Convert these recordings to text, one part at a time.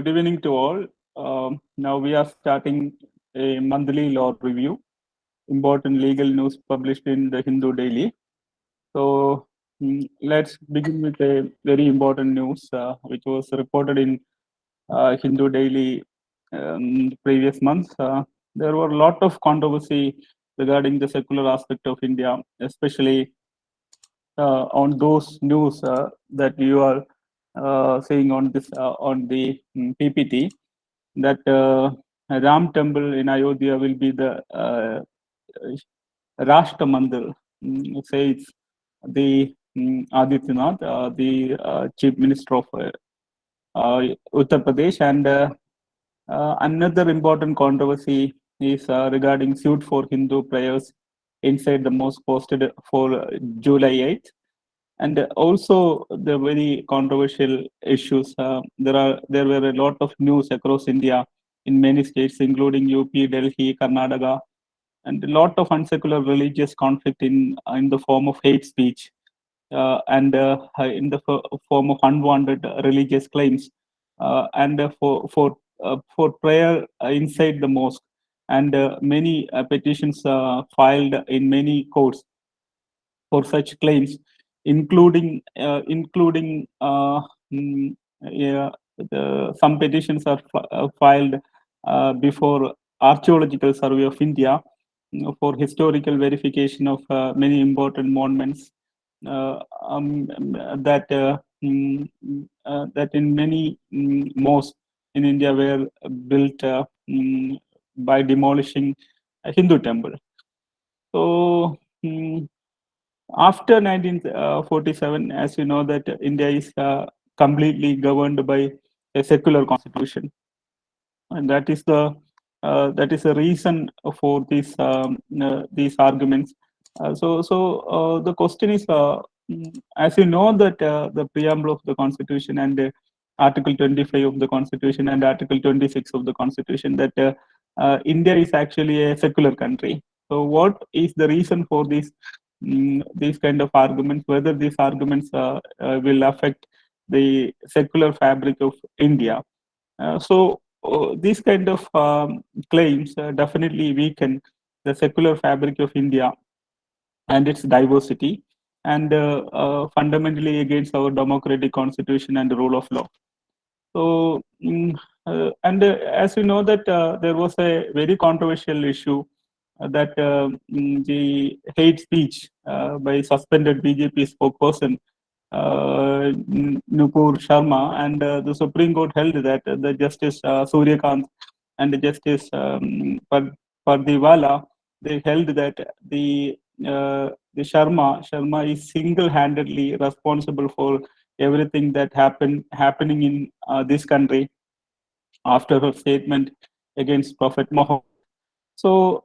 Good evening to all. Now we are starting a monthly law review, important legal news published in the Hindu Daily. So let's begin with a very important news which was reported in Hindu Daily previous months. There were a lot of controversy regarding the secular aspect of India, especially on those news that you are seeing on this on the PPT, that Ram temple in Ayodhya will be the Rashtra Mandir, says the Adityanath, the Chief Minister of Uttar Pradesh. And another important controversy is regarding suit for Hindu prayers inside the mosque posted for July 8th. And also the very controversial issues. There were a lot of news across India in many states, including UP, Delhi, Karnataka, and a lot of unsecular religious conflict in the form of hate speech and in the form of unwanted religious claims, and for prayer inside the mosque, and many petitions filed in many courts for such claims, including yeah, some petitions are filed before Archaeological Survey of India for historical verification of many important monuments that that in many mosques in India were built by demolishing a Hindu temple. So after 1947, as you know, that India is completely governed by a secular constitution, and that is the reason for these arguments. The question is, as you know, that the preamble of the Constitution and Article 25 of the Constitution and Article 26 of the Constitution, that India is actually a secular country. So, what is the reason for these kind of arguments? Whether these arguments will affect the secular fabric of India? These kind of claims definitely weaken the secular fabric of India and its diversity, and fundamentally against our democratic constitution and the rule of law. So, as you know, that there was a very controversial issue that the hate speech by suspended BJP spokesperson Nupur Sharma, and the Supreme Court held that the Justice Suryakant and the Justice Pardiwala, they held that the Sharma is single-handedly responsible for everything that happening in this country after her statement against Prophet Muhammad. So,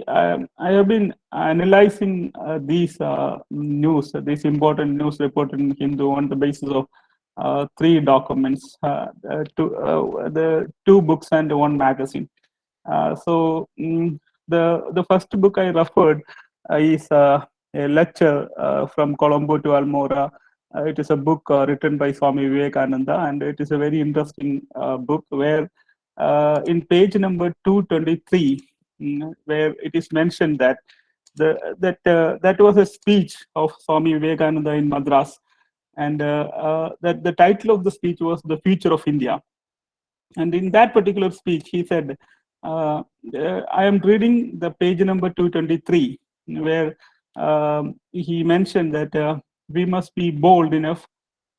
I have been analyzing these this important news reported in Hindu on the basis of three documents, the two books and one magazine. The first book I referred is a lecture from Colombo to Almora. It is a book written by Swami Vivekananda, and it is a very interesting book where in page number 223, where it is mentioned that that was a speech of Swami Vivekananda in Madras, and that the title of the speech was "The Future of India." And in that particular speech, he said, I am reading the page number 223, where he mentioned that we must be bold enough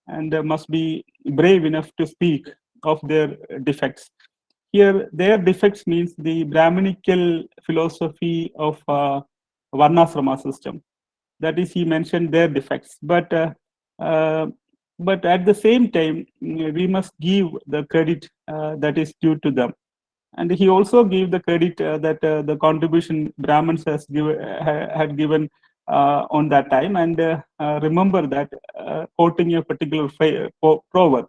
and must be brave enough to speak of their defects. Here, their defects means the Brahminical philosophy of Varnasrama system. That is, he mentioned their defects. But at the same time, we must give the credit that is due to them. And he also gave the credit that the contribution Brahmins had given on that time. And remember that, quoting a particular proverb,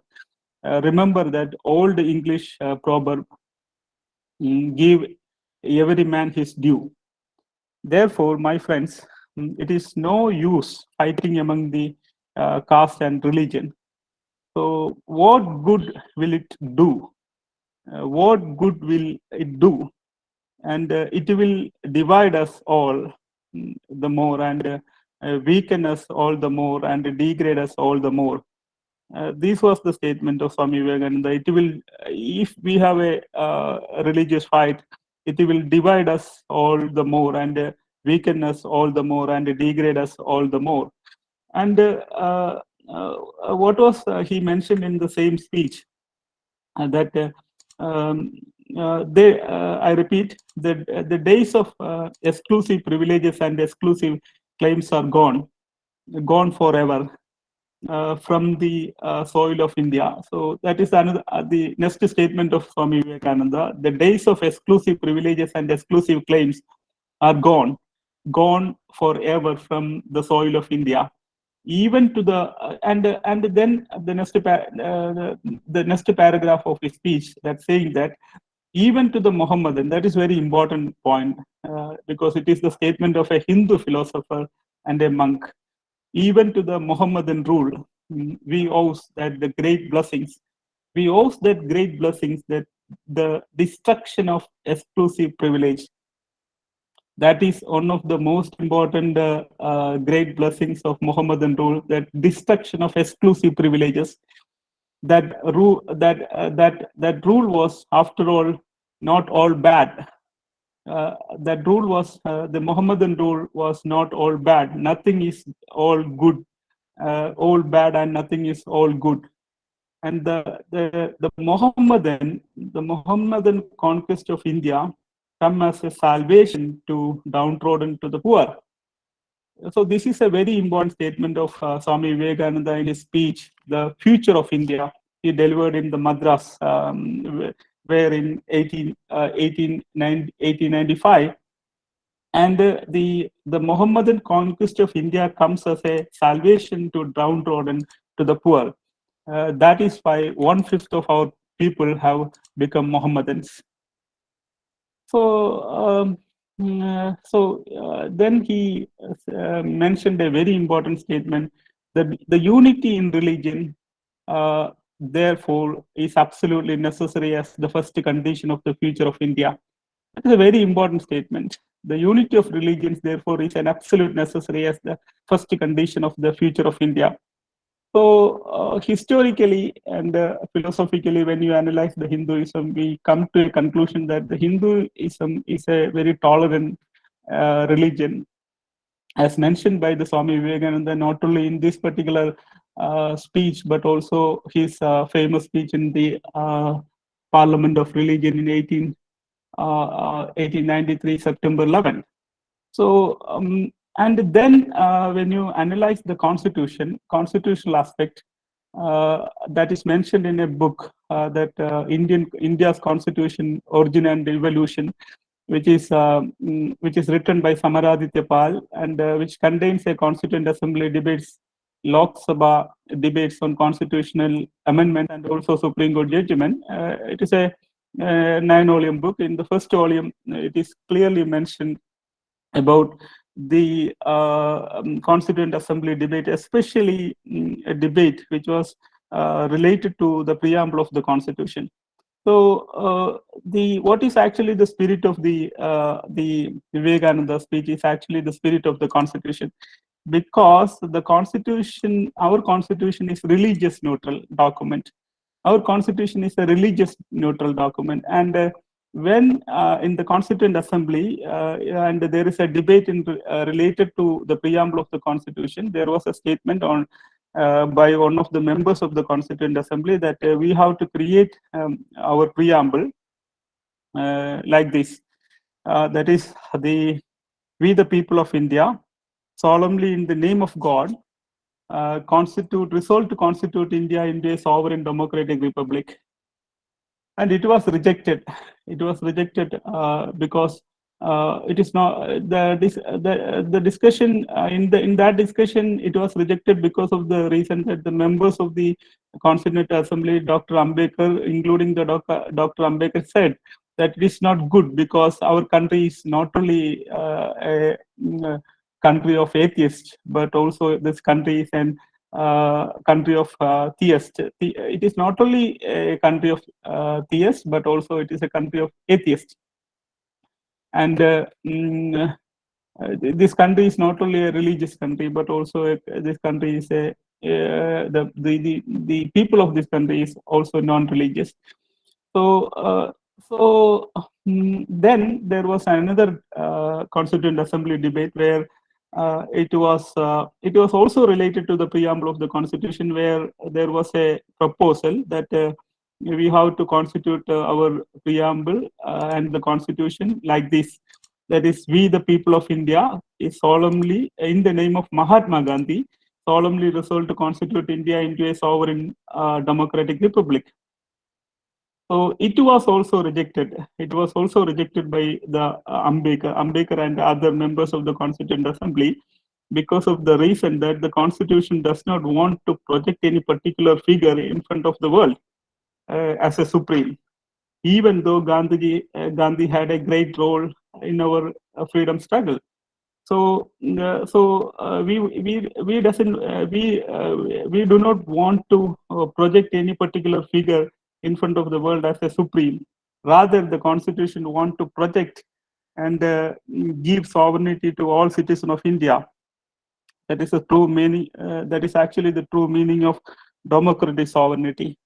remember that old English proverb, give every man his due. Therefore, my friends, it is no use fighting among the caste and religion. So what good will it do? What good will it do? And it will divide us all the more, and weaken us all the more, and degrade us all the more. This was the statement of Swami Vivekananda. It will, if we have a religious fight, it will divide us all the more, and weaken us all the more, and degrade us all the more. And what was he mentioned in the same speech? That I repeat, the days of exclusive privileges and exclusive claims are gone forever from the soil of India. So that is another the next statement of Swami Vivekananda. The days of exclusive privileges and exclusive claims are gone forever from the soil of India. Even to the and then the next paragraph of his speech, that saying that even to the Mohammedan, that is very important point, because it is the statement of a Hindu philosopher and a monk. Even to the Mohammedan rule, we owe that the great blessings. We owe that great blessings, that the destruction of exclusive privilege. That is one of the most important great blessings of Mohammedan rule, that destruction of exclusive privileges. That rule was, after all, not all bad. That rule was, the Mohammedan rule was not all bad. Nothing is all good, all bad, and nothing is all good. And the Mohammedan conquest of India come as a salvation to downtrodden, to the poor. So this is a very important statement of Swami Vivekananda in his speech, The Future of India. He delivered in the Madras, where in 1895. And the Mohammedan conquest of India comes as a salvation to downtrodden, to the poor. That is why 1/5 of our people have become Mohammedans. So, then he mentioned a very important statement, that the unity in religion, therefore, is absolutely necessary as the first condition of the future of India. That is a very important statement. The unity of religions, therefore, is an absolute necessary as the first condition of the future of India. So historically and philosophically, when you analyze the Hinduism, we come to a conclusion that the Hinduism is a very tolerant religion, as mentioned by the Swami Vivekananda, not only in this particular speech, but also his famous speech in the Parliament of Religion in 1893, September 11th. So, and then when you analyze the constitutional aspect, that is mentioned in a book, that India's Constitution, Origin and Evolution, which is written by Samaraditya Pal, and which contains a Constituent Assembly debates, Lok Sabha debates on constitutional amendment, and also Supreme Court judgment. It is a 9-volume book. In the first volume, it is clearly mentioned about the Constituent Assembly debate, especially a debate which was related to the preamble of the Constitution. So what is actually the spirit of the Vivekananda speech is actually the spirit of the Constitution, because the Constitution, our Constitution, is religious neutral document. Our Constitution is a religious neutral document, and when in the Constituent Assembly, and there is a debate related to the preamble of the Constitution, there was a statement on by one of the members of the Constituent Assembly that we have to create our preamble like this. That is, we the people of India, solemnly in the name of God, resolve to constitute India into a sovereign democratic republic. And it was rejected. It was rejected because it is not the discussion in that discussion. It was rejected because of the reason that the members of the Constituent Assembly, Dr. Ambedkar, including the Dr. Ambedkar, said that it is not good because our country is not only a country of atheists, but also this country is an country of theists. It is not only a country of theists, but also it is a country of atheists. And this country is not only a religious country, but also this country is the people of this country is also non-religious. So then there was another Constituent Assembly debate where it was also related to the preamble of the Constitution, where there was a proposal that we have to constitute our preamble and the Constitution like this. That is, we the people of India is solemnly, in the name of Mahatma Gandhi, solemnly resolved to constitute India into a sovereign democratic republic. So it was also rejected. It was also rejected by the Ambedkar and other members of the Constituent Assembly, because of the reason that the Constitution does not want to project any particular figure in front of the world as a supreme. Even though Gandhi had a great role in our freedom struggle. So we do not want to project any particular figure in front of the world as a supreme. Rather, the Constitution want to project and give sovereignty to all citizens of India. That is a true meaning. That is actually the true meaning of democratic sovereignty.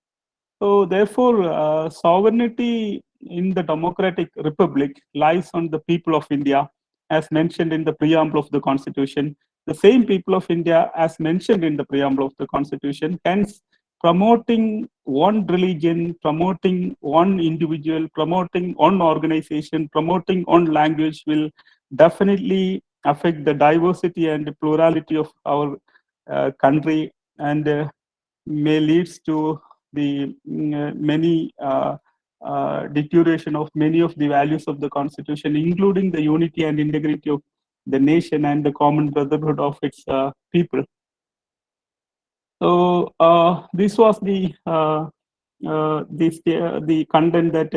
So therefore, sovereignty in the democratic republic lies on the people of India, as mentioned in the preamble of the Constitution. The same people of India, as mentioned in the preamble of the Constitution. Hence, promoting one religion, promoting one individual, promoting one organization, promoting one language will definitely affect the diversity and the plurality of our country, and may leads to the many deterioration of many of the values of the Constitution, including the unity and integrity of the nation and the common brotherhood of its people. So this was the content that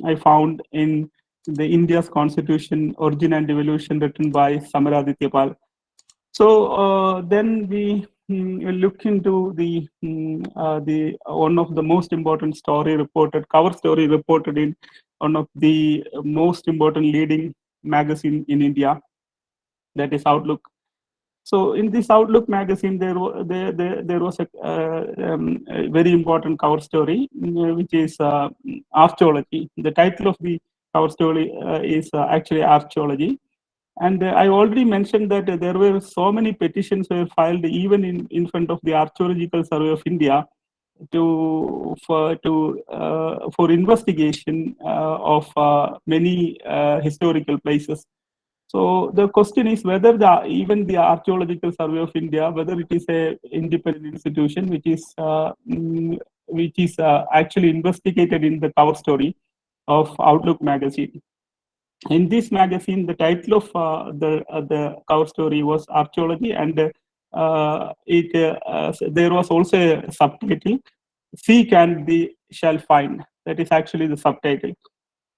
I found in the India's Constitution, Origin and Evolution, written by Samaraditya Pal. So then we look into the one of the most important cover story reported in one of the most important leading magazine in India, that is Outlook. So in this Outlook magazine, there was a very important cover story, which is archaeology. The title of the cover story is actually archaeology. And I already mentioned that there were so many petitions were filed even in front of the Archaeological Survey of India for investigation of many historical places. So the question is whether even the Archaeological Survey of India, whether it is a independent institution which is actually investigated in the cover story of Outlook magazine. In this magazine, the title of the cover story was archaeology, and there was also a subtitle, "Seek and we shall find." That is actually the subtitle.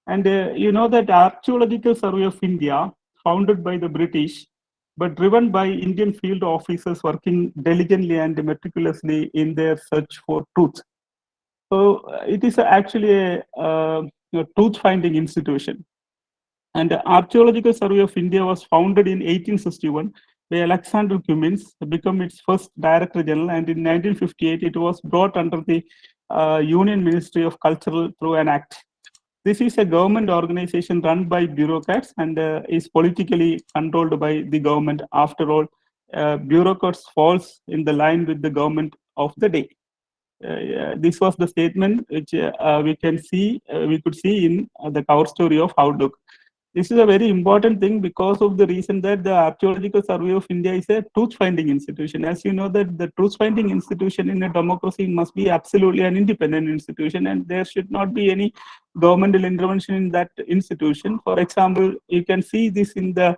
And you know that Archaeological Survey of India, founded by the British, but driven by Indian field officers working diligently and meticulously in their search for truth. So it is actually a truth-finding institution. And the Archaeological Survey of India was founded in 1861 by Alexander Cummins, become its first Director General, and in 1958 it was brought under the Union Ministry of Culture through an act. This is a government organization run by bureaucrats and is politically controlled by the government. After all, bureaucrats falls in the line with the government of the day. This was the statement which we could see in the cover story of Outlook. This is a very important thing because of the reason that the Archaeological Survey of India is a truth-finding institution. As you know, that the truth-finding institution in a democracy must be absolutely an independent institution, and there should not be any governmental intervention in that institution. For example, you can see this in the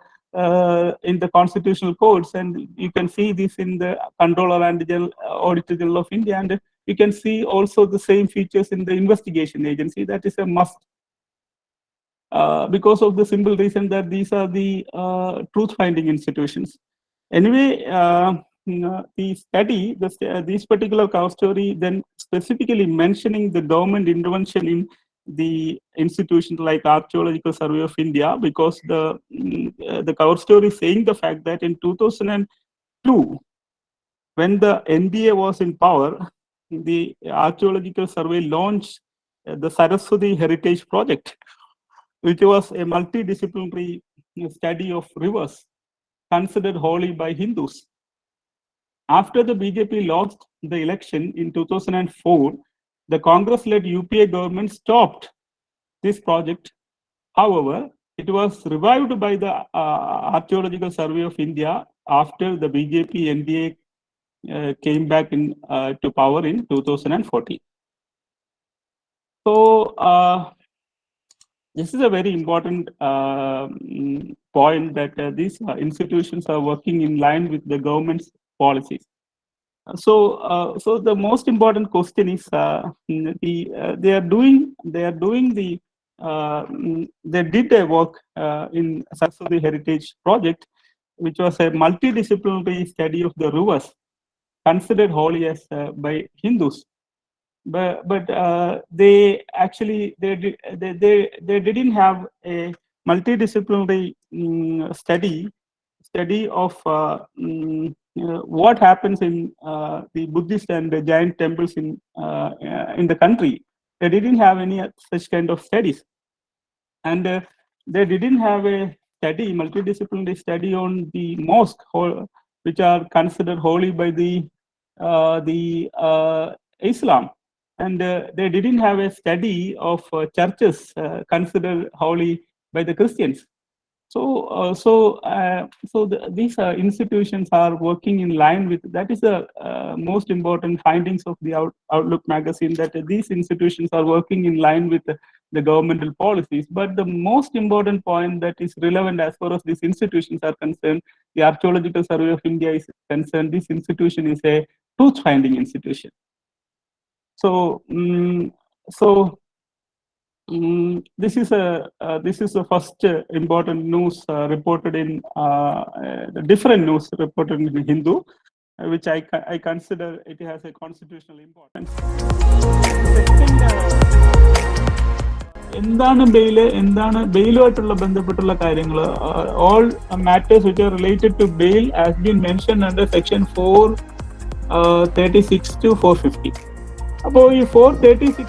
constitutional codes, and you can see this in the Controller and Auditor General of India, and you can see also the same features in the investigation agency. That is a must. Because of the simple reason that these are the truth-finding institutions. Anyway, study, this particular cover story, then specifically mentioning the government intervention in the institutions like Archaeological Survey of India, because the cover story is saying the fact that in 2002, when the NDA was in power, the Archaeological Survey launched the Saraswati Heritage Project, which was a multidisciplinary study of rivers considered holy by Hindus. After the BJP lost the election in 2004, the Congress-led UPA government stopped this project. However, it was revived by the Archaeological Survey of India after the BJP NDA came back to power in 2014. So this is a very important point, that these institutions are working in line with the government's policies. So the most important question is they did a work in Saraswati Heritage Project, which was a multidisciplinary study of the rivers considered holy as by Hindus. But they didn't have a multidisciplinary study of what happens in the Buddhist and the Jain temples in the country. They didn't have any such kind of studies, and they didn't have a multidisciplinary study on the mosque, which are considered holy by the Islam. And they didn't have a study of churches considered holy by the Christians. So these institutions are working in line with, that is the most important findings of the Outlook magazine, that these institutions are working in line with the governmental policies. But the most important point that is relevant as far as these institutions are concerned, the Archaeological Survey of India is concerned, this institution is a truth-finding institution. So this is the first important news reported in the different news reported in Hindu, which I consider it has a constitutional importance. എന്താണ് ബെയിലുമായിട്ടുള്ള ബന്ധപ്പെട്ടുള്ള കാര്യങ്ങൾ, all matters which are related to bail has been mentioned under section 436 to 450. അപ്പോൾ ഈ 436